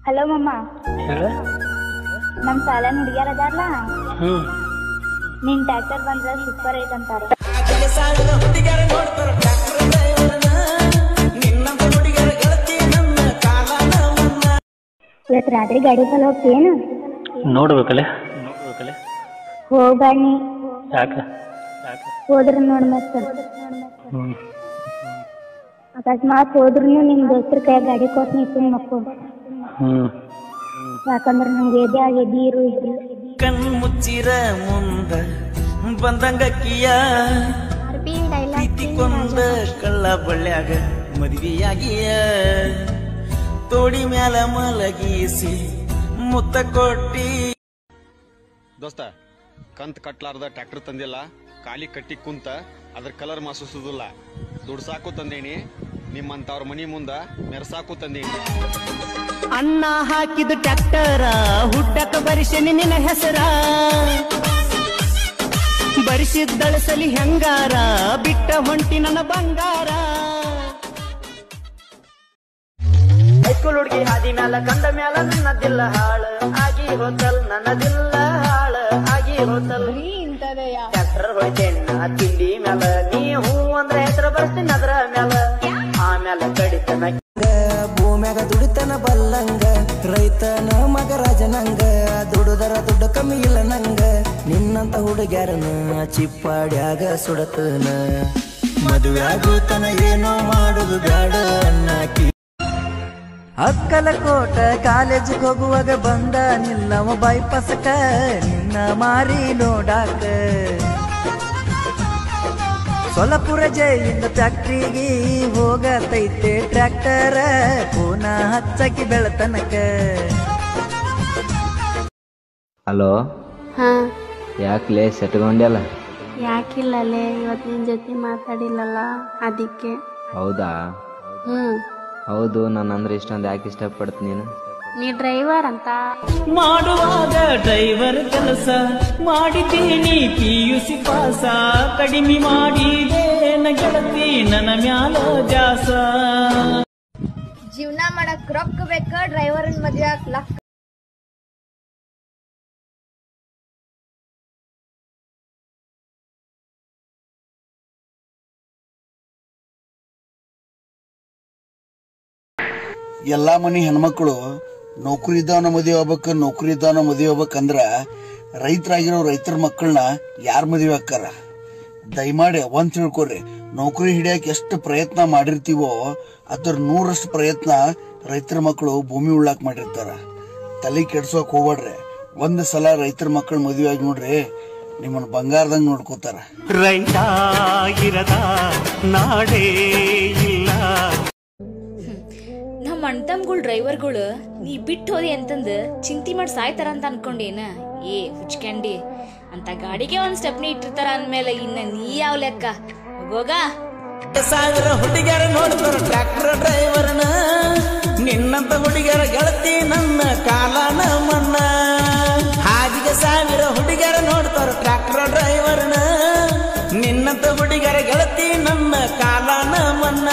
Hello ಮಮ್ಮ, ಹೇಳ. ನಮ್ ಸಾಲನ್ ಹುಡುಗ್ಯಾರ ಅದಾರಲ್ಲ, ನಿನ್ ಟ್ರ್ಯಾಕ್ಟರ್ ಬಂದ್ರ ಸೂಪರ್ ಐತಂತಾರ. ಇವತ್ ರಾತ್ರಿ ಗಾಡಿ ತಲ ಹೋಗ್ತೇನು? ನೋಡ್ಬೇಕಲ್ಲ. ಹೋಗ್ಬಾಣಿ. ಯಾಕ? ಹೋದ್ರ ನೋಡ್ ಮತ್ತ. ಅಕಸ್ಮಾತ್ ಹೋದ್ರು ನಿಮ್ ದೋಸ್ತರ ಕೈ ಗಾಡಿ ಕೊಟ್ಟು ನಿಂತು ಮಕ್ಕಳು. ಯಾಕಂದ್ರ ನಂಗೆ ಎದೆ ಆಗಿ ಇರು ಕಣ್ ಮುಚ್ಚಿರ ಮುಂದ ಬಂದಂಗಕ್ಕಿಯ ಕೊಂದ ಕಳ್ಳ ಬಳ್ಳ್ಯಾಗ ಮದ್ವಿಯಾಗಿಯ ತೋಡಿ ಮ್ಯಾಲ ಮಲಗಿಸಿ ಮುತ್ತ ಕೊಟ್ಟಿ. ದೋಸ್ತ, ಕಂತ್ ಕಟ್ಲಾರ್ದ ಟ್ರ್ಯಾಕ್ಟರ್ ತಂದಿಲ್ಲ, ಖಾಲಿ ಕಟ್ಟಿ ಕುಂತ ಅದ್ರ ಕಲರ್ ಮಾಸುಸುದಿಲ್ಲ. ದುಡ್ಡು ಸಾಕು ತಂದೇನಿ, ನಿಮ್ಮಂತವ್ರ ಮನಿ ಮುಂದ ಮೆರ್ಸಾಕು ತಂದೇನಿ. ಅಣ್ಣ ಹಾಕಿದ ಟ್ರ್ಯಾಕ್ಟರ ಹುಡ್ಡಕ ಬರಿಸನಿ ನಿನ್ನ ಹೆಸರ, ಬರಿಸಿದ್ದಳಸಲಿ ಹೆಂಗಾರ ಬಿಟ್ಟ ಹೊಂಟಿ ನನ್ನ ಬಂಗಾರ. ಹೈಸ್ಕೂಲ್ ಹುಡುಗಿ ಹಾದಿ ಮ್ಯಾಲ ಕಂಡ ಮ್ಯಾಲ ನನ್ನದಿಲ್ಲ ಹಾಳ ಆಗಿ ಹೋತಲ್, ನನ್ನದಿಲ್ಲ ಹಾಳ ಆಗಿ ಹೋತಲ್. ಟ್ರ್ಯಾಕ್ಟರ್ ಹೊಯ್ತೇನ ತಿಂಡಿ ಮ್ಯಾಲ, ನೀ ಹೂ ಅಂದ್ರೆ ಹೆಸರು ಬರ್ತೀನಿ ಅದ್ರ ಮ್ಯಾಲ. ಆಮ್ಯಾಲ ಕಡಿತನ ಭೂಮ್ಯಾಗ ದುಡಿತನ ಬಲ್ಲಂಗ, ರೈತನ ಮಗ ರಾಜನಂಗ, ದುಡುದರ ದುಡ್ಡು ಕಮ್ಮಿ ಇಲ್ಲ ನಂಗ. ನಿನ್ನಂತ ಹುಡುಗ್ಯಾರನ ಚಿಪ್ಪಾಡ್ಯಾಗ ಸುಡತನ, ಮದುವೆ ಆಗುತನ ಏನೋ ಮಾಡುದು ಬ್ಯಾಡ ಅನ್ನಾಕಿ. ಅಕ್ಕಲಕೋಟ ಕಾಲೇಜಿಗೆ ಹೋಗುವಾಗ ಬಂದ ನಿಲ್ಲವ ಬೈಪಾಸಕ ನಿನ್ನ ಮಾರಿ ನೋಡಾಕ. ಸೊಲಪುರ ಜೈಲಿಂದ ಫ್ಯಾಕ್ಟ್ರಿಗೆ ಹೋಗತೈತೆ ಟ್ರ್ಯಾಕ್ಟರ್, ಪೂನಾ ಹಚ್ಚಕಿ ಬೆಳತನಕ. ಹಲೋ, ಯಾಕ್ಲೇ ಸೆಟ್ಕೊಂಡ್ಯಲ್ಲ? ಯಾಕಿಲ್ಲಲೇ, ಇವತ್ತು ನಿನ್ ಜೊತೆ ಮಾತಾಡಿಲ್ಲಲ್ಲ ಅದಕ್ಕೆ. ಹೌದಾ? ಹೌದು, ನಾನಂದ್ರೆ ಇಷ್ಟೊಂದು ಯಾಕೆ ಇಷ್ಟಪಡ್ತೀನಿ ನೀನು? ನೀ ಡ್ರೈವರ್ ಅಂತ ಮಾಡುವಾಗ ಡ್ರೈವರ್ ಕೆಲಸ ಮಾಡಿದ್ದೀನಿ, PUC ಪಾಸ ಕಡಿಮೆ ಮಾಡಿದೆ ಗೆಳತಿ ನನ್ನ ಮ್ಯಾಲ ಜಾಸ. ಜೀವನ ಮಾಡಕ್ ರೊಕ್ಕ ಬೇಕ, ಡ್ರೈವರ್ ಮದ್ವೆ ಆಗ್ಲಕ್ಕ. ಎಲ್ಲಾ ಮನಿ ಹೆಣ್ಮಕ್ಳು ನೌಕರಿ ಇದ್ದವನ ಮದುವೆ ಹೋಗ್ಬೇಕು, ನೌಕರಿ ಇದ್ದವನ ಮದುವೆ ಹೋಗ್ಬೇಕಂದ್ರ ರೈತರಾಗಿರೋ ರೈತರ ಮಕ್ಕಳನ್ನ ಯಾರ್ ಮದುವೆ ಹಾಕಾರ? ದಯಮಾಡಿ ಒಂದ್ ತಿಳ್ಕೊರಿ, ನೌಕರಿ ಹಿಡಿಯಕ್ ಎಷ್ಟು ಪ್ರಯತ್ನ ಮಾಡಿರ್ತೀವೋ ಅದ್ರ 100ರಷ್ಟು ಪ್ರಯತ್ನ ರೈತರ ಮಕ್ಕಳು ಭೂಮಿ ಉಳ್ಳಾಕ್ ಮಾಡಿರ್ತಾರ. ತಲೆ ಕೆಡ್ಸೋಕ್ ಹೋಗ್ಬೇಡ್ರಿ. ಒಂದ್ ಸಲ ರೈತರ ಮಕ್ಕಳ ಮದುವೆ ಆಗಿ ನೋಡ್ರಿ, ನಿಮ್ಮನ್ನ ಬಂಗಾರದಂಗ್ ನೋಡ್ಕೋತಾರ. ರೈತ ಇರದ ನಾಡೇ ಇಲ್ಲ. ನಮ್ಮ ಅಣ್ತಮ್ಗಳು ಡ್ರೈವರ್ಗಳು ನೀ ಬಿಟ್ಟು ಹೋದಿ ಅಂತಂದು ಚಿಂತೆ ಮಾಡಿ ಸಾಯ್ತಾರ ಅಂತ ಅನ್ಕೊಂಡೇನ? ಏ ಹುಚ್ಕಂಡಿ, ಅಂತ ಗಾಡಿಗೆ ಒಂದ್ ಸ್ಟೆಪ್ನಿ ಇಟ್ಟಿರ್ತಾರ ಅಂದ್ಮೇಲೆ ಇನ್ನ ನೀ ಯಾವ ಲೆಕ್ಕ? ಹೋಗೋಗ. 1000 ಹುಡುಗಿಯರ ನೋಡ್ತಾರ ಟ್ರ್ಯಾಕ್ಟರ್ ಡ್ರೈವರ್ನ, ನಿನ್ನಂತ ಹುಡುಗಿಯರ ಗೆಳತಿ ನನ್ನ ಕಾಲನ ಮಣ್ಣ. ಹಾದಿಗೆ 1000 ಹುಡುಗಿಯರ ನೋಡ್ತಾರ ಟ್ರ್ಯಾಕ್ಟರ್ ಡ್ರೈವರ್ನ, ನಿನ್ನಂತ ಹುಡುಗಿಯರ ಗೆಳತಿ ನನ್ನ ಕಾಲನ ಮಣ್ಣ.